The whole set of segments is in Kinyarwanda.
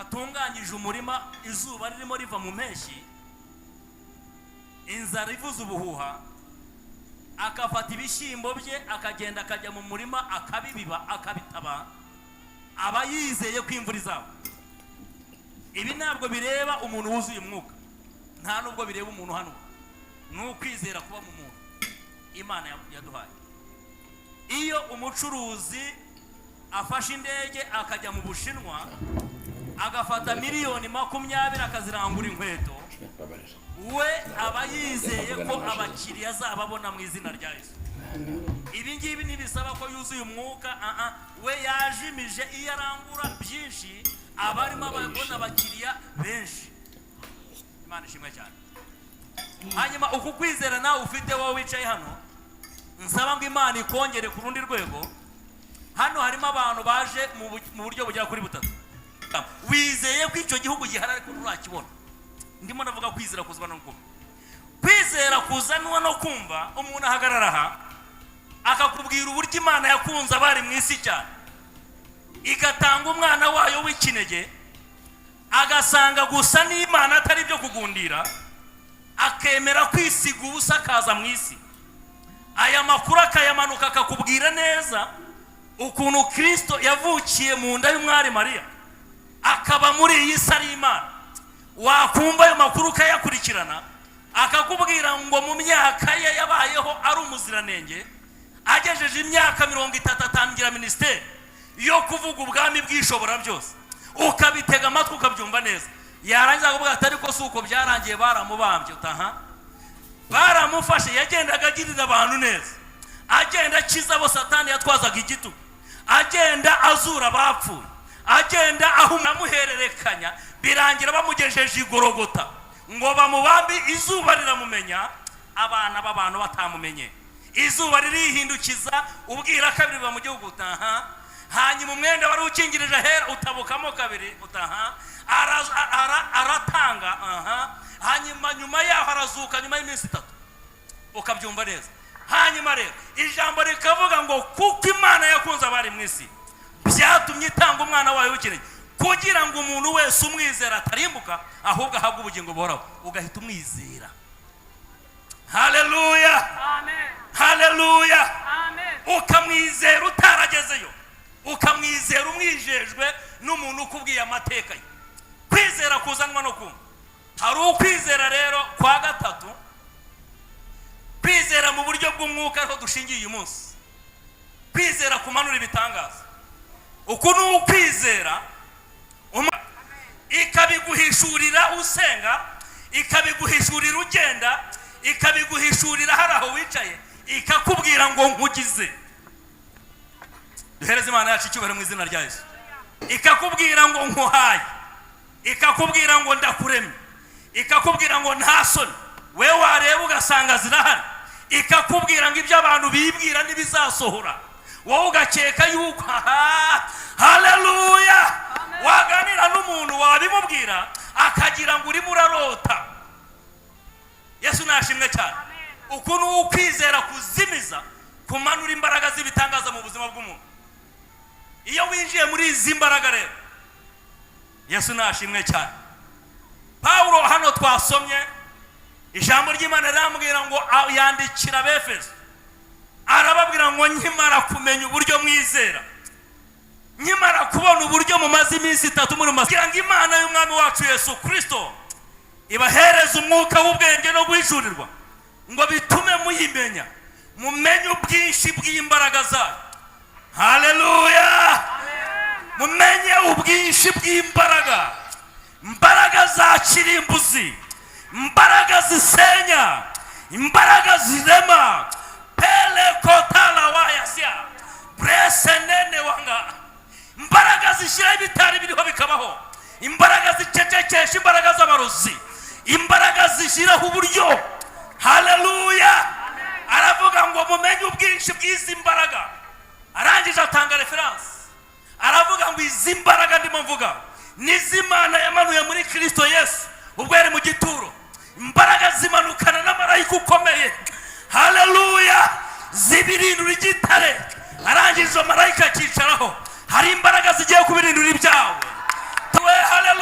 atunganyije umurima, izuba ririmo riva mu mpeshyi, inzara ivuza ubuhuha, akafata ibishyimbo bye akagenda akajya mu murima akabibiba akabitaba, aba yizeye ko imvura izaba. Ibi ntabwo bireba umuntu wuzuye umwuka, nta nubwo bireba umuntu hano, ni ukwizera kuba mu muntu Imana yaduhaye. Iyo umucuruzi afashe indege akajya mu Bushinwa agafata miliyoni 20 akazirangura inkweto, we aba yizeye ko abakiriya azababona mu izina rya Yesu. Ibi ngibi ntibisaba ko yuzuye umwuka, we yajimije iyo arangura byinshi abarimo ababona abakiriya benshi. Imana ishimwe cyane. Hanyuma uku kwizera nawe ufite wowe wicaye hano, nsaba ngo Imana ikongere ku rundi rwego. Hano harimo abantu baje mu buryo bugera kuri butatu. Wizeye ko icyo gihugu gihari ariko nturakibona. Ndimo navuga kwizera kuzwa no kumva. Kwizera kuzanwa no kumva. Umuntu ahagarara aha akakubwira uburyo Imana yakunze abari mu isi cyane, igatanga umwana wayo w'ikinege, agasanga gusa n'Imana atari byo kugundira, akemera kwisiga ubusa akaza mu isi. Aya makuru akayamanuka akakubwira neza ukuntu Kristo yavukiye mu nda y'umwari Mariya, akaba muri iyi si ari Imana. Wakumva ayo makuru ukayakurikirana, akakubwira ngo mu myaka ye yabayeho ari umuziranenge, agejeje imyaka 30 atangira ministeri yo kuvuga ubwami bw'ishobora byose, ukabitega amatwi ukabyumva neza. Yarangiza kuvuga ati ariko suko byarangiye baramubambye, utaha baramufashe, yagendaga agirira abantu neza, agenda akiza bo Satani yatwazaga igitugu, agenda azura abapfuye, agenda ahumya muhererekanya, birangira bamugejeje igorogota ngo bamubambi. Izuba riramumenya, abana b'abantu batamumenye, izuba ririhindukiza, ubwira kabiri ba mu gihugu, utaha. Hanyuma umwenda wari ukingirije hera utabukamo kabiri, utaha. Aratanga, hanyuma nyuma yaho arazuka nyuma y'iminsi 3, ukabyumva neza. Hanyuma rero ijambo rikavuga ngo kuko Imana yakunze abari mu isi, byatumye itanga umwana wayo w'ikinege, kugira ngo umuntu wese umwizera atarimbuka ahubwo ahabwe ubugingo buhoraho. Ugahita umwizera. Haleluya, amen, haleluya, amen. Ukamwizera utaragezeyo, ukamwizera umwijejwe n'umuntu ukubwiye amateka ye. Kwizera kuzanwa no kumva. Hari ukwizera rero kwa gatatu, kwizera mu buryo bw'umwuka aho dushingiye uyu munsi, kwizera kumanura ibitangaza. Uku ni ukwizera ikabiguhishurira usenga, ikabiguhishurira ugenda, ikabiguhishurira hari aho wicaye, ikakubwira ngo nkugize. Duhereze Imana yacu icyubahiro mu izina rya Yesu. Ikakubwira ngo nkuhaye, ikakubwira ngo ndakuremye, ikakubwira ngo nta soni, we wareba ugasanga zirahari, ikakubwira ngo ibyo abantu bibwira n'ibizasohora, wowe ugakeka yuko haleluya. Waganira n'umuntu wabimubwira akagira ngo urimo urarota. Yesu nashimwe cyane. Uku ni ukwizera kuzimiza, kumanura imbaraga z'ibitangaza mu buzima bw'umuntu. Iyo winjiye muri izi mbaraga rero, Yesu nashimwe cyane. Paulo hano twasomye ijambo ry'Imana riramubwira ngo yandikira Abefeso, arababwira ngo nkimara kumenya uburyo mwizera, nkimara kubona uburyo mumaze iminsi 3 muri kugira ngo Imana y'umwami wacu Yesu Kristo ibahereza umwuka w'ubwenge no guhishurirwa, ngo bitume muyimenya, mumenye ubwinshi bw'imbaraga zayo. Haleluya, mumenye ubwinshi bw'imbaraga, imbaraga za kirimbuzi, imbaraga zisenya, imbaraga zirema. Pele kotala wayasya brese nene wanga, imbaraga zishyira ibitari biriho bikabaho, imbaraga zicecekesha, imbaraga z'abarozi, imbaraga zishyiraho uburyo. Haleluya. Aravuga ngo mumenye ubwinshi bw'izi mbaraga. Arangije atanga reference, aravuga ngo izi mbaraga ndimo mvuga n'iz'Imana yamanuye muri Kristo Yesu ubwo yari mu gituro. Imbaraga zimanukana n'amarayika ukomeye. Haleluya. Zibirindura igitare. Arangije marayika akicaraho. Hari imbaraga zigiye kubirindura ibyawe. Tuwe haleluya.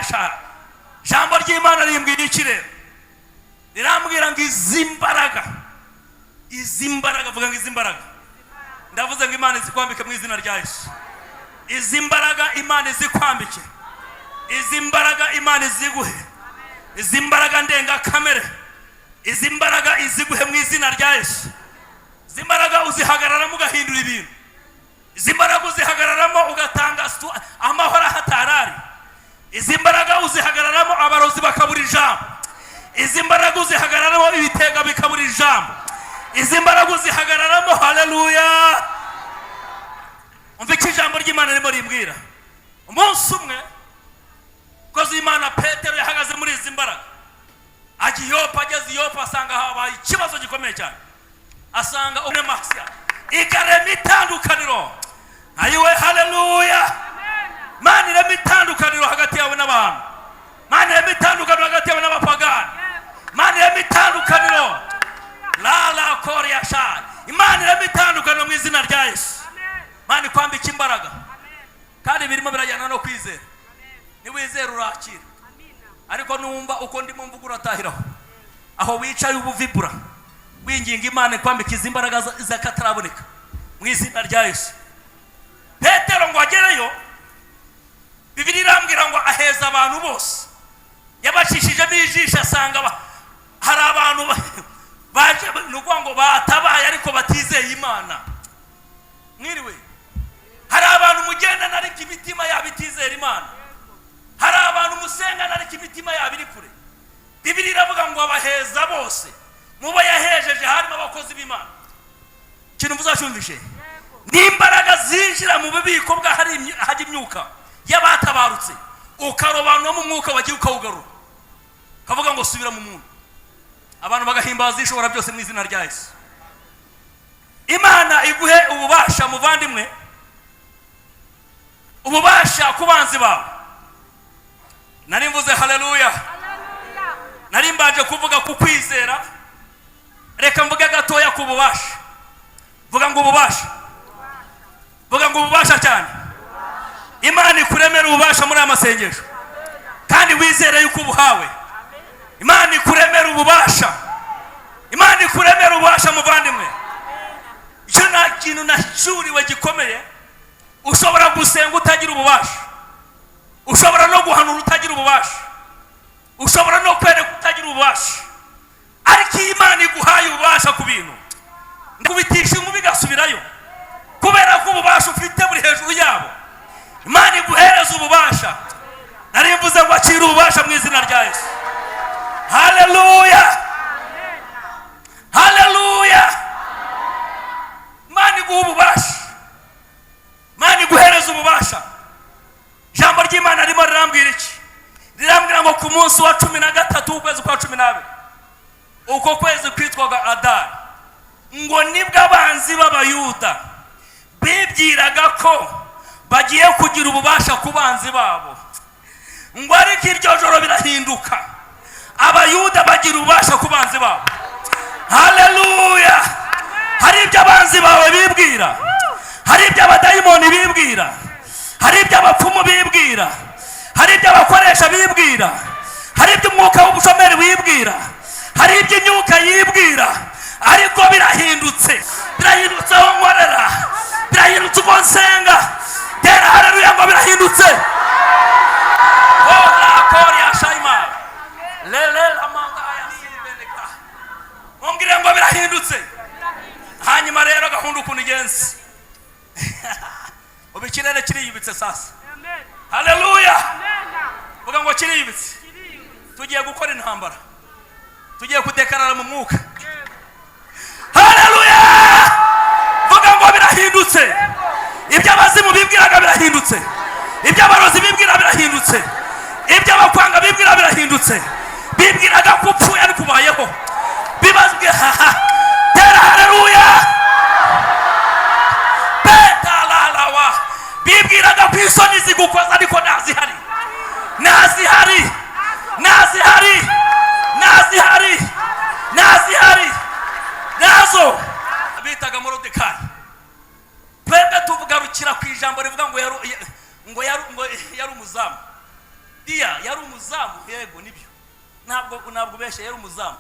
yasha. Jambo ry'Imana rimbwira iki rero? Rirambwira ngo izi mbaraga vuga ngo izi mbaraga, ndavuze ngo Imana izikwambike mu izina rya Yesu. Izi mbaraga Imana izikwambike, izi mbaraga Imana iziguhe, izi mbaraga ndenga kamere, izi mbaraga iziguhe mu izina rya Yesu. Izi mbaraga uzihagararamo ugahindura ibintu, izi mbaraga uzihagararamo ugatanga amahoro ahatarari, izi mbaraga uzihagararamo abarozi bakabura ijambo, izi mbaraga uzihagararamo ibitega bikabura ijambo, izi mbaraga uzihagararamo. Haleluya. Umva icyo ijambo ry'Imana ririmo rimbwira. Umunsi umwe kozi Imana Petero yahagaze muri izi mbaraga, ajya Yopa. Ageze Yopa asanga habaye ikibazo gikomeye cyane, asanga umwe Masiya ikarema itandukaniro. Ayiwe, haleluya. Mana irema itandukaniro hagati yawe n'abantu, Mana irema itandukaniro hagati yawe n'abapagani, Mana irema itandukaniro. La korea sha. Imana irema itandukaniro mu izina rya Yesu. Mana ikwambika imbaraga, kandi birimo birajyana no kwizera. Niwizera urakira, ariko numva uko ndimo mvuga uratahiraho. Aho wicaye ubuvibura winginga Imana ikwambika izi mbaraga zakataraboneka mu izina rya Yesu. Petero ngo agereyo, Bibiliya irambwira ngo aheza abantu bose, yabacishijemo ijisho asanga hari abantu baje nuko ngo batabaye ariko batizeye Imana. Mwiriwe, hari abantu mugendana ariko imitima yabo itizera Imana, hari abantu musengana ariko imitima yabo iri kure. Bibiliya iravuga ngo abaheza bose, mubo yahejeje harimo abakozi b'Imana. Kintu muzashumvishe, n'imbaraga zinjira mu bubiko bwa hari imyuka y'abatabarutse, ukarobanwa mu mwuka wagiye ukawugarura, kavuga ngo subira mu muntu, abantu bagahimbaza ishobora byose mu izina rya Yesu. Imana iguhe ububasha muvandimwe, ububasha ku banzi bawe. Nari mvuze haleluya, nari mbaje kuvuga ku kwizera. Reka mvuge gatoya ku bubasha. Vuga ngo ububasha, vuga ngo ububasha cyane. Imana ikuremera ububasha muri amasengesho, kandi wizere yuko ubuhawe. Imana ikuremera ububasha, Imana ikuremera ububasha muvandimwe. Icyo nta kintu nashuriwe gikomeye. Ushobora gusenga utagira ububasha, ushobora no guhanura utagira ububasha, ushobora no kwereka utagira ububasha, ariko Imana iguhaye ububasha ku bintu, ndakubitisha inkuba igasubirayo, kubera ko ububasha ufite buri hejuru yabo. Imana iguhereza ububasha. Nari mvuze ngo akira ububasha mu izina rya Yesu. Haleluya, haleluya. Imana iguha ububasha, Imana iguhereza ububasha. Jambo ry'Imana rimo rirambwira iki? Rirambwira ngo ku munsi wa 13 ukwezi kwa 12, uko kwezi kwitwaga Adari, ngo nibwo abanzi b'Abayuda bibwiraga ko bagiye kugira ububasha ku banzi babo. Ngo ariko iryo joro birahinduka, Abayuda bagira ububasha ku banzi babo. Haleluya. Hari ibyo abanzi bawe bibwira, hari ibyo abadayimoni bibwira, hari ibyo abapfumu bibwira, hari ibyo abakoresha bibwira, hari ibyo umwuka w'ubushomeri wibwira, hari ibyo imyuka yibwira, ariko birahindutse. Birahindutse aho nkorera, birahindutse uko nsenga. Tera haleluya ngo birahindutse. Ola korea shaima lele amanga ya sibeneka, mumbwire ngo birahindutse. Hanyuma rero gahunda ukuntu igenze, ubikirere kiriyibitse sasa. Haleluya. Vuga ngo kiriyibitse. Tugiye gukora intambara, tugiye kudekarara mu mwuka. Haleluya. Vuga ngo birahindutse. Ibyo abazimu bibwiraga birahindutse, ibyo abarozi bibwira birahindutse, ibyo abakwanga bibwira birahindutse. Bibwiraga ko upfuye ariko ubayeho, bibazwe. Tera haleluya. Betalalawa. Bibwiraga ko isoni zigukoza ariko nazihari, nazihari, nazihari, nazihari, nazihari, nazo. Bitaga Morodekayi. Twebwe tuvugarukira ku ijambo rivuga ngo yari umuzamu. Diya yari umuzamu, yego nibyo, ntabwo beshe, yari umuzamu,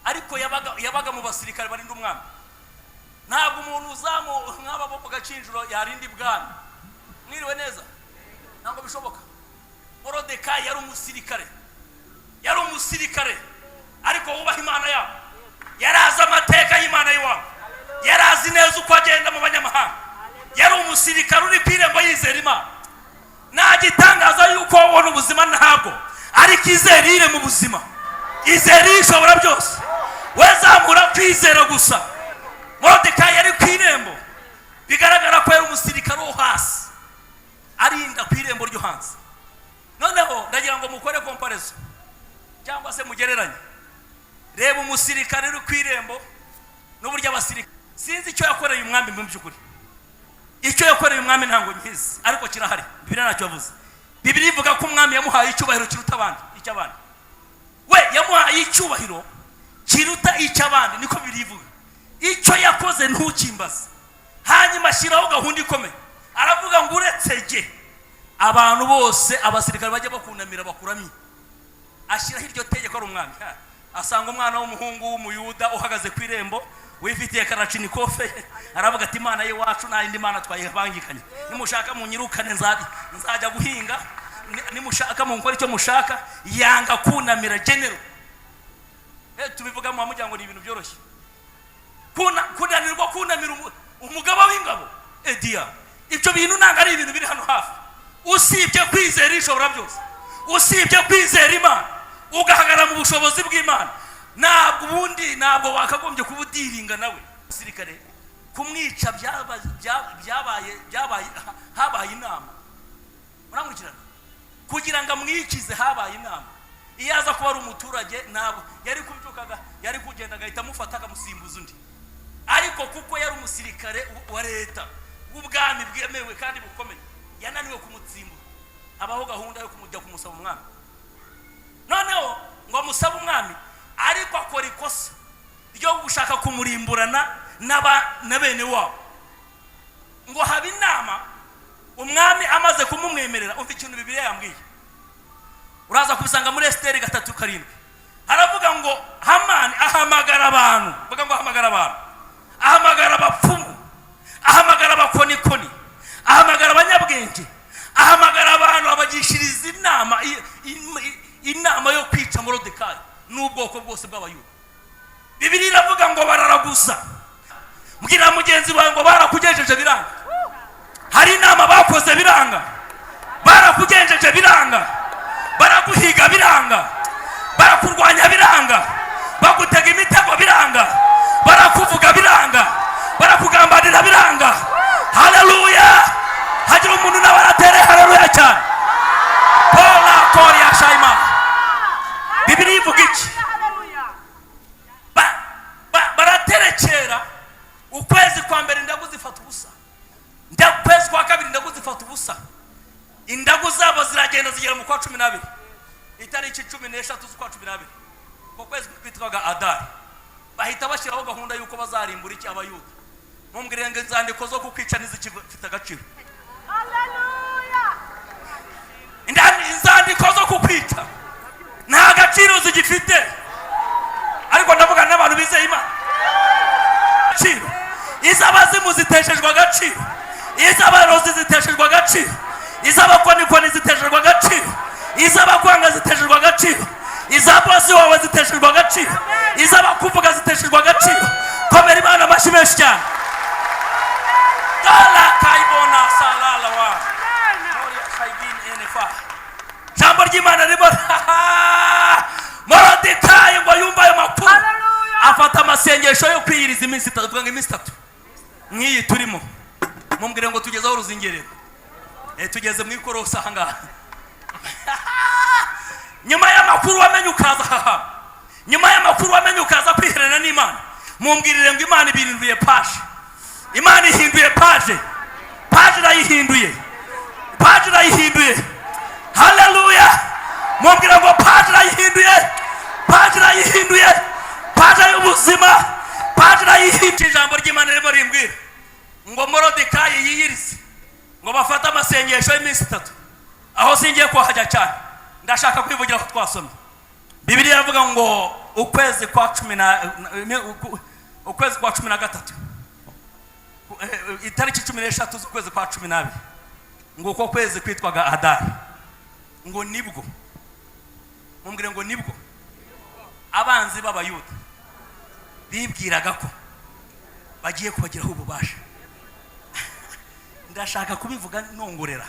ariko yabaga mu basirikare barinda umwami. Ntabwo umuntu uzamu nk'aba bo Gacinjiro yarinda ibwami. Mwiriwe neza? Ntabwo bishoboka. Morodekayi yari umusirikare, ariko wubaha Imana yabo. Yarazi amateka y'Imana y'iwabo, yarazi neza uko agenda mu banyamahanga. Yari umusirikare uri ku irembo yizera Imana. Nagitangaza yuko wabona ubuzima ntabwo, ariko izerire mu buzima, izerire ishobora byose. Wezamura kwizera gusa. Morodekayi yari ku irembo, bigaragara ko yari umusirikare wo hasi, arinda ku irembo ryo hanze. Noneho ndagira ngo mukore comparison cyangwa se mugereranye. Reba umusirikare uri ku irembo n'uburyo abasirikare. Sinzi icyo yakoreye umwami mu by'ukuri. Icyo yakoreye umwami ntango nkizi, ariko kirahari. Bibiliya ntacyo yavuze. Bibiliya ivuga ko umwami yamuhaye icyubahiro kiruta abandi, icy'abandi. We yamuhaye icyubahiro kiruta icy'abandi, niko Bibiliya ivuga. Icyo yakoze ntukimbaze. Hanyuma ashyiraho gahunda ikomeye. Aravuga ngo uretse jye, abantu bose abasirikare bajya bakunamira bakuramye. Ashyiraho iryo tegeko ari umwami. Asanga umwana w'umuhungu w'umuyuda uhagaze ku irembo, wifitiye karachinikofe, aravuga ati Imana y'iwacu nta yindi mana twayibangikanye. Nimushaka munyirukane nzajya guhinga, nimushaka munkora icyo mushaka. Yanga kunamira general. Tubivuga mu mujyango ni ibintu byoroshye. Kunanirwa kunamira umugaba w'ingabo. Diya, ibyo bintu nanga ari ibintu biri hano hafi. Usibye kwizera ishobora byose, usibye kwizera Imana, ugahagarara mu bushobozi bw'Imana, ntabwo wakagombye kubudiringa nawe. Sirikare kumwica habaye inama. Muramwikirana kugira ngo amwikize, habaye inama. Iyo aza kuba ari umuturage ntabwo yari kubyukaga, yari kugenda agahita amufata akamusimbuza undi. Ariko kuko yari umusirikare wa leta w'ubwami bwemewe kandi bukomeye, yananiwe kumutsimbura. Abaho gahunda yo kumujya kumusaba umwami. Noneho ngo amusaba umwami, ariko akora ikosa ryo gushaka kumurimburana na bene wabo. Ngo haba inama, umwami amaze kumumwemerera. Umva ikintu Bibiliya yambwiye, uraza kubisanga muri Esiteri 3:7. Haravuga ngo Hamani ahamagara abantu, vuga ngo ahamagara abantu, ahamagara abapfumu, ahamagara abakonikoni, ahamagara abanyabwenge, ahamagara abantu abagishiriza inama yo kwica Morodekayi n'ubwoko bwose bw'Abayuda. Bibiliya iravuga ngo bararagusa. Mbwira mugenzi wawe ngo barakugenjeje biranga. Hari inama bakoze biranga, barakugenjeje biranga, baraguhiga biranga, barakurwanya biranga, bagutega imitego biranga, barakuvuga biranga, barakugambanira biranga. Haleluya! Hagira umuntu n'abaratere haleluya cyane. Paula Korea Shaima. Bibiliya ivuga iki? Baraterekera. Ukwezi kwa mbere indagu zifata ubusa, ukwezi kwa kabiri indagu zifata ubusa. Indagu zabo ziragenda zigera mu kwa 12, itariki 13 z'ukwa 12, mu kwezi kwitwaga Adari. Bahita bashyiraho gahunda yuko bazarimbura iki Abayuda. Mumbwire ngo inzandiko zo kukwica nizikifite agaciro. Haleluya! Inzandiko zo kukwica nta gaciro zigifite. Ariko ndavuga n'abantu bizeye Imana. Agaciro izabazimu ziteshejwe agaciro, izabarozi ziteshejwe agaciro, izabakonikoni ziteshejwe agaciro, izabakwanga ziteshejwe agaciro, izabosi wawe ziteshejwe agaciro, izabakuvuga ziteshejwe agaciro. Komera Imana amashyi menshi cyane. Dala kaibona salala wa Moria kaibin enefa. Jambo ry'Imana ribo Morodekayi ngo yumva ayo makuru, afata amasengesho yo kwiyiriza iminsi 3. Tuvuga ngo iminsi 3 nk'iyi turimo. Mumbwire ngo tugezeho uruzingerero. Tugeze mu ikorosa hanga. Nyuma y'amakuru wamenye ukaza nyuma y'amakuru wamenye ukaza kwiherana n'Imana. Mumbwirire ngo Imana ibirinduye page. Imana ihinduye page. Page irayihinduye. Page irayihinduye. Haleluya! Mumbwire ngo page irayihinduye. Page irayihinduye. Page y'ubuzima. Page irayihinduye. Ijambo ry'Imana rimo rimbwira ngo Morodekayi yiyirize, ngo bafata amasengesho y'iminsi 3. Aho singiye kuhajya cyane. ndashaka kwivugira ko twasomye Bibiliya iravuga ngo ukwezi kwa 13 itariki 13 z'ukwezi kwa 12 ngo uko kwezi kwitwaga Adari, ngo nibwo mumbwire ngo nibwo abanzi b'abayuda bibwiraga ko bagiye kubagiraho ububasha. Ndashaka kubivuga nongorera.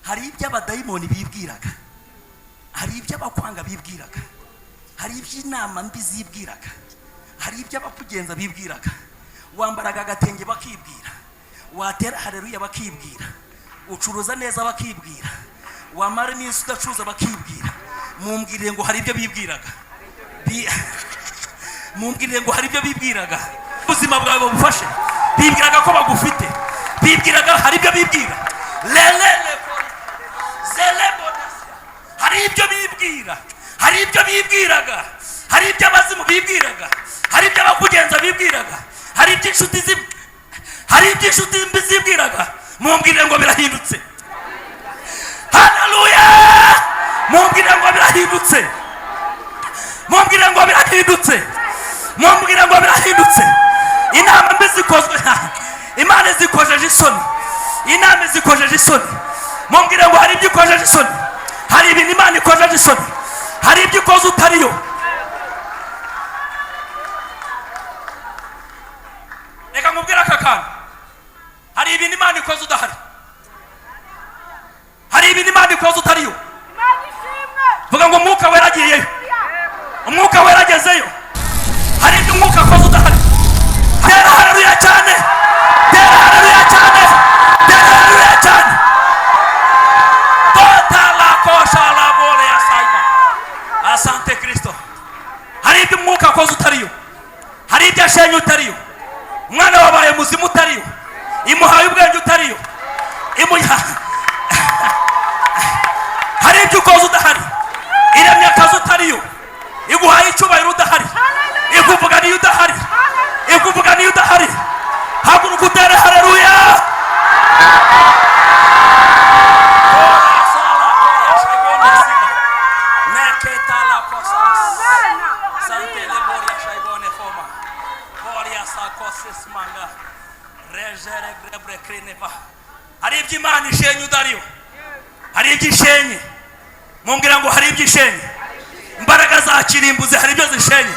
Hari iby'abadayimoni bibwiraga, hari iby'abakwanga bibwiraga, hari iby'inama mbi zibwiraga, hari iby'abakugenza bibwiraga. Wambaraga agatenge bakibwira, watera haleluya bakibwira, ucuruza neza bakibwira, wamara iminsi udacuruza bakibwira. Mumbwire ngo hari ibyo bibwiraga, mumbwire ngo hari ibyo bibwiraga. Ubuzima bwawe bufashe, bibwiraga ko bagufite, bibwiraga hari ibyo bibwira. Lelele zelebonasia, hari ibyo bibwira, hari ibyo bibwiraga, hari ibyo abazimu bibwiraga, hari ibyo abakugenza bibwiraga, hari iby'inshuti zibwiraga. Mumbwire ngo birahindutse. Haleluya! Mumbwire ngo birahindutse, mumbwire ngo birahindutse, mumbwire ngo birahindutse. Inama mbi zikozwe, Imana zikojeje isoni, inama zikojeje isoni. Mumbwire ngo hari ibyo ikojeje isoni, hari ibintu Imana ikojeje isoni, hari ibyo ikoze utariyo. Reka nkubwire aka kantu, hari ibintu Imana ikoze udahari, hari ibintu Imana ikoze utariyo. Vuga ngo umwuka wera agiyeyo, umwuka wera agezeyo. Hari ibyo umwuka akoze udahari. Tera haleluya cyane, tera haleluya cyane, tera haleluya cyane. Totala kosha la bole ya saima. Asante Kristo. Hari ibyo umwuka akoze utariyo, hari ibyo ashenye utariyo. Umwana wabaye muzimu utariyo, imuhaye ubwenge utariyo, hari ibyo ukoze udahari. Iremye akazi utariyo, iguhaye icyubahiro udahari, ikuvuga niyo udahari, ikuvuga niyo udahari. Haguruka utere haleluya. Hari ibyo Imana ishenye udariyo, hari ibyo ishenye. Mumbwira ngo hari ibyo ishenye. Imbaraga za kirimbuzi hari ibyo zishenye,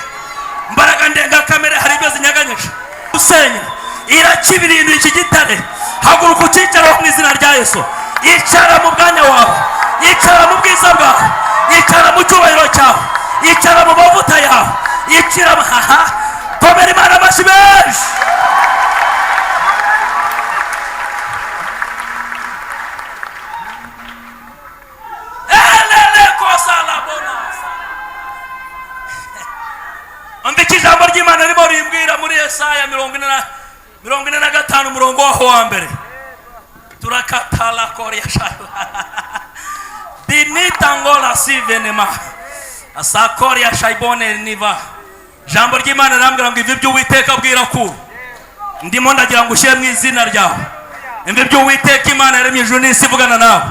imbaraga ndengakamere hari ibyo zinyaganyije. Usenya irakibirindura iki gitare. Haguruka ucicaraho mu izina rya Yesu. Icara mu bwanya wawe, icara mu bwiza bwawe, icara mu cyubahiro cyawe, icara mu mavuta yawe, icara mu komera Imana amashyi menshi. Ambiki ijambo ry'Imana rimo rimbwira muri Yesaya 45 umurongo waho wa mbere. Turakatala koria shayo. Dinita ngola sivenema. Asakoria shaibone niva. Jambo ry'Imana rambwira ngo ivi by'Uwiteka bwira ku. Ndimo ndagira ngo ushyire mu izina ryawe. Ivi by'Uwiteka Imana yaremye ijuru n'isi ivugana nawe.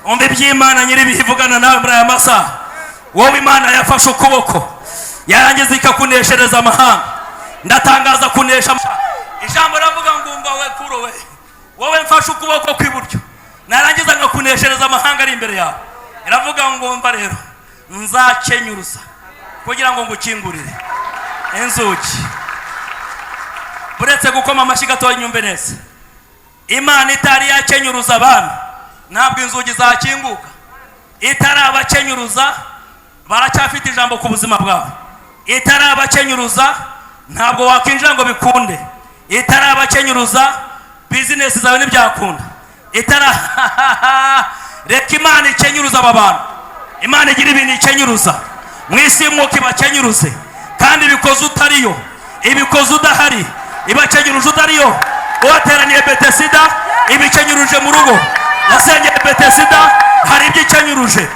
Umbe by'Imana nyiri bivugana nawe muri aya masaha. Wowe Imana yafashe ukuboko, yarangiza ikakuneshereza amahanga. Ndatangaza kunesha. Ijambo ravuga ngo umva we kuro we, wowe mfashe ukuboko kw'iburyo, narangiza ngakuneshereza amahanga ari imbere yawe. Iravuga ngo umva rero, nzakenyuruza kugira ngo ngukingurire inzugi. Buretse gukoma amashyi gato inyumve neza. Imana itari yakenyuruza abami, ntabwo inzugi zakinguka. Itari abakenyuruza, baracyafite ijambo ku buzima bwawe. Itari abakenyuruza, ntabwo wakinjira ngo bikunde. Itari abakenyuruza, business zawe ntibyakunda. Itari reka Imana ikenyuruza aba bantu. Imana igira ibintu ikenyuruza mu isi y'umwuka, ibakenyuruze kandi ibikoze utariyo, ibikoze udahari, ibakenyuruje utariyo. Uwateraniye Betesida ibikenyuruje mu rugo, yasengeye Betesida hari ibyo ikenyuruje.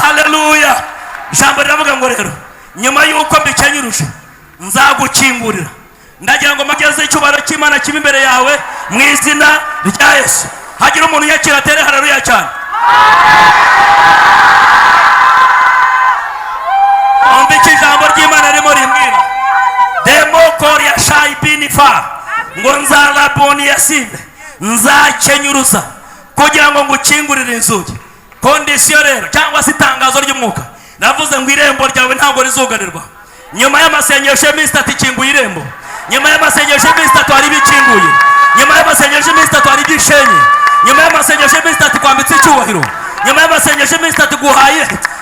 Haleluya. Ijambo riravuga ngo rero nyuma y'uko mbikenyuruje nzagukingurira. Ndagira ngo mageze icyubahiro cy'Imana kibe imbere yawe mu izina rya Yesu. Hagira umuntu yakira tere haleluya cyane. umva iki ijambo ry'Imana ririmo rimbwira demokori ya shayibinifa ngo nzaraboni yasive nzakenyuruza kugira ngo ngukingurire inzugi. kondisiyo rero cyangwa se itangazo ry'umwuka navuze ngo irembo ryawe ntabwo rizugarirwa. nyuma y'amasengesho y'iminsi 3 ikinguye irembo. nyuma y'amasengesho y'iminsi 3 hari ibikinguye. nyuma y'amasengesho y'iminsi 3 hari ibyishenye. nyuma y'amasengesho y'iminsi 3 kwambitse icyubahiro. nyuma y'amasengesho y'iminsi 3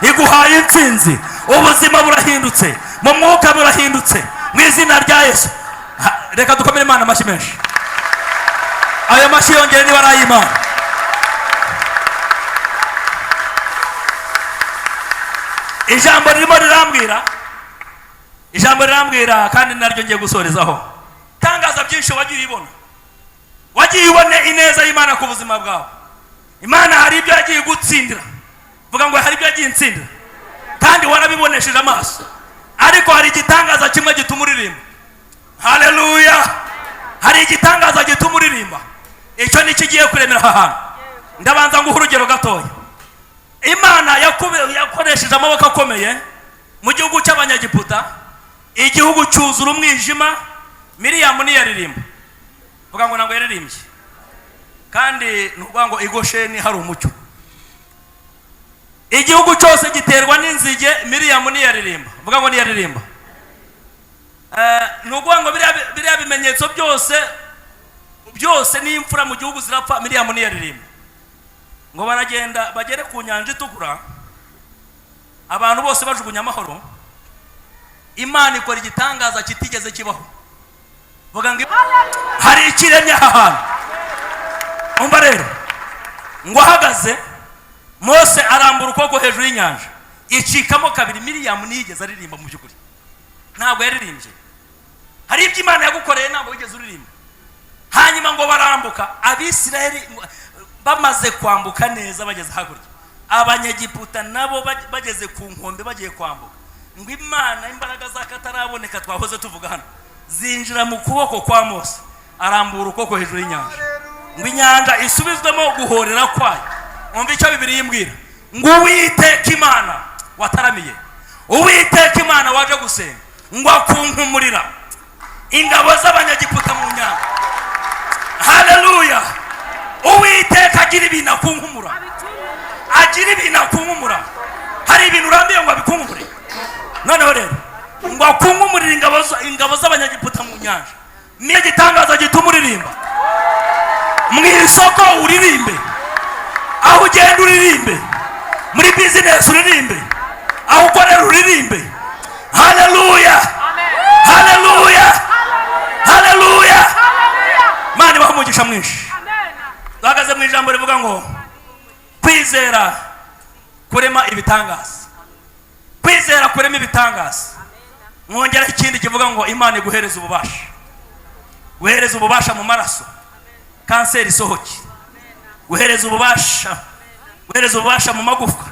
iguhaye intsinzi. ubuzima burahindutse, mu mwuka burahindutse mu izina rya Yesu. Reka dukomere Imana amashyi menshi. Ayo mashyi yongere niba ari ay'Imana. ijambo rirambwira kandi naryo ngiye gusorezaho. tangaza byinshi wagiye ubone ineza y'Imana ku buzima bwawe. Imana hari ibyo yagiye gutsindira. Vuga ngo hari ibyo yagiye insindira kandi warabibonesheje amaso. Ariko hari igitangaza kimwe gituma uririmba. Haleluya. Hari igitangaza gituma uririmba. Icyo ni kigiye kuremera aha hantu. Ndabanza nguha urugero gatoya. Imana yakoresheje amaboko akomeye mu gihugu cy'Abanyagiputa. Igihugu cyuzura umwijima. Miriyamu niyaririmba. Vuga ngo ntabwo yaririmbye. Kandi nuvuga ngo Igosheni hari umucyo. Igihugu cyose giterwa n'inzige. Miriyamu niyaririmba. Vuga ngo niyaririmba. Nuvuga ngo biriya bimenyetso byose n'imfura mu gihugu zirapfa. Miriyamu niyaririmba. Ngo baragenda bagere ku nyanja itukura, abantu bose bajugunya amahoro. Imana ikora igitangaza kitigeze kibaho. Vuga ngo hari ikiremye aha hantu. Umva rero ngo ahagaze Mose arambura ukuboko hejuru y'inyanja icikamo kabiri. Miriyamu niyigeze aririmba mu by'ukuri. Ntabwo yaririmbye. Hari ibyo Imana yagukoreye ntabwo wigeze uririmba. Hanyuma ngo barambuka. Abisirayeli bamaze kwambuka neza bageze hakurya. Abanyagiputa nabo bageze ku nkombe bagiye kwambuka. Ngo Imana imbaraga zakataraboneka twahoze tuvuga hano zinjira mu kuboko kwa Mose. Arambura ukuboko hejuru y'inyanja. Ngo inyanja isubizwemo guhorera kwayo. Umva icyo Bibiliya imbwira. Ngo Uwiteka Imana wataramiye, Uwiteka Imana waje gusenga, ngo akunkumurira ingabo z'Abanyagiputa mu nyanja. Haleluya. Uwiteka agira ibintu akunkumura. Agira ibintu akunkumura. Hari ibintu urambiye ngo abikunkumure. Noneho rero ngo akunkumurira ingabo z'Abanyagiputa mu nyanja. Niyo gitangaza gituma uririmba. Mu isoko uririmbe. Aho ugenda uririmbe. Muri business uririmbe. Aho ukorera uririmbe. Haleluya. Haleluya. Haleluya. Mani bahumugisha mwinshi. Bahagaze mu ijambo rivuga ngo kwizera kurema ibitangaza. Kwizera kurema ibitangaza. Mwongera ikindi kivuga ngo Imana iguhereza ububasha. Guhereza ububasha mu maraso. Kanseri isohoke. Guhereza ububasha. Guhereza ububasha mu magufwa.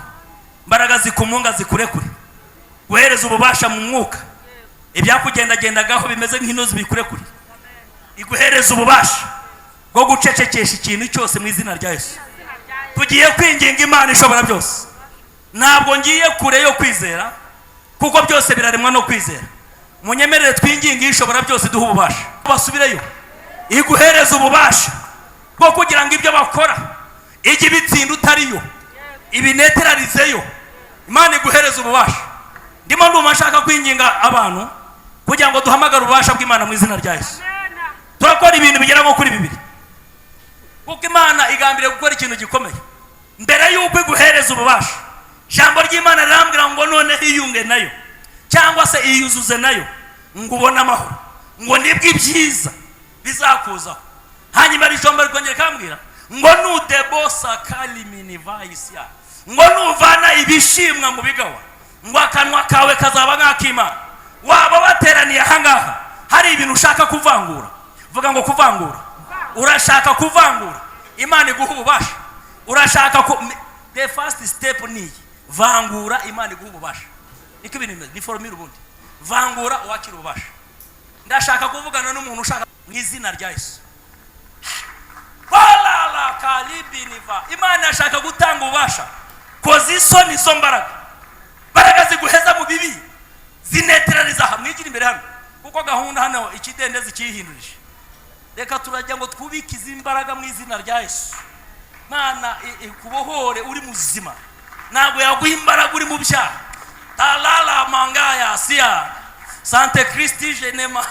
Mbaraga zikumunga zikurekure. Guhereza ububasha mu mwuka. Ibyakugendagendagaho bimeze nk'intozi bikurekure. Iguhereza ububasha bwo gucecekesha ikintu cyose mu izina rya Yesu. Tugiye kwinginga Imana ishobora byose. Ntabwo ngiye kure yo kwizera kuko byose biraremwa no kwizera. Munyemerere twinginga ishobora byose duha ububasha. Basubireyo. Iguhereza ububasha bwo kugira ngo ibyo bakora igi bitsinda utariyo. Ibineterarizeyo. Imana iguhereza ububasha. Ndimo ndumva nshaka kwinginga abantu kugira ngo duhamagare ububasha bw'Imana mu izina rya Yesu. Turakora ibintu bigera nko kuri 2. Kuko Imana igambiriye gukora ikintu gikomeye. Mbere y'uko iguhereza ububasha, ijambo ry'Imana rirambwira ngo none hiyunge nayo cyangwa se iyuzuze nayo ngo ubone amahoro. Ngo nibwo ibyiza bizakuzaho. Hanyuma ijambo rikongera kambwira ngo nudebosa kaliminivaisia. Ngo nuvana ibishimwa mu bigawa. Ngo akanwa kawe kazaba nk'ak'Imana. Waba bateraniye ahangaha hari ibintu ushaka kuvangura. Vuga ngo kuvangura. Urashaka kuvangura. Imana iguha ububasha. Urashaka the first step ni vangura. Imana iguha ububasha. Niko ibintu ni formula ubundi. Vangura wakira ububasha. Ndashaka kuvugana n'umuntu ushaka mu izina rya Yesu. Wala la alibiniva. Imana yashaka gutanga ububasha, koza isoni izo mbaraga ziguheza mu bibi, zineteraniza hamwe. Igira imbere hano kuko gahunda hano ikidendezi kihindurije. Reka turajya ngo twubike izi mbaraga mu izina rya Yesu. Mana ikubohore uri muzima, ntabwo yaguha imbaraga uri mu byaha. Talala mangaya sia Sante Kristi jenema.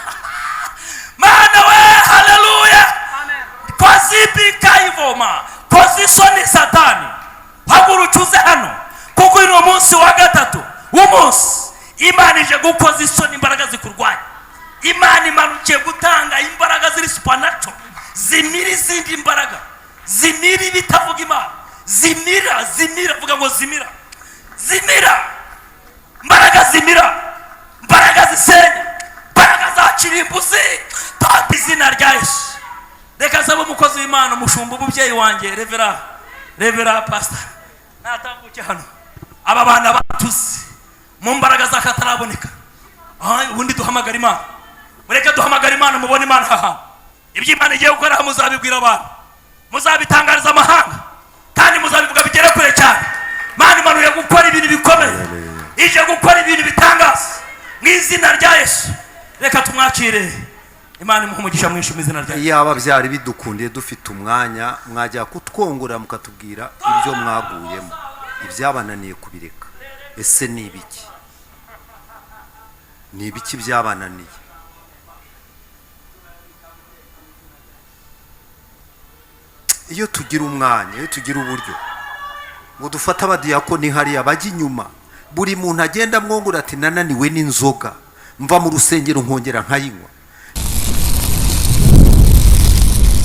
Mana we, haleluya. Amen. Kozibi kaivoma, kozisoni satani. Hagurucuze hano kuko ino munsi wa gatatu umunsi Imana ije gukoza isoni imbaraga zikurwanya. Imana imanukiye gutanga imbaraga ziri supernatural, zimira izindi imbaraga, zimira ibitavuga Imana, zimira vuga ngo zimira imbaraga, zimira imbaraga zisenya, imbaraga zacirimbuzi tata izina rya Yesu. Reka saba umukozi w'Imana, umushumba umubyeyi wanjye Revera Pastor natambuke hano. Aba bana batuzi mu mbaraga zakataraboneka. Ubundi duhamagara Imana, mureke duhamagara Imana, mubone Imana haha. Ibyo Imana igiye gukora muzabibwira abantu, muzabitangariza amahanga, kandi muzabivuga bigere kure cyane. Imana imanuye gukora ibintu bikomeye, ije gukora ibintu bitangaza mu izina rya Yesu. Reka tumwakire. Imana imuhe umugisha mwinshi mu izina rya Yesu. Yaba byari bidukundiye dufite umwanya, mwajya kutwongora mukatubwira ibyo mwaguyemo, ibyabananiye kubireka. Ese ni ibiki? Ni ibiki byabananiye? Iyo tugira umwanya, iyo tugira uburyo ngo dufate abadiyakoni hariya bajya inyuma, buri muntu agenda mwongora ati nananiwe n'inzoga, mva mu rusengero nkongera nkayinywa.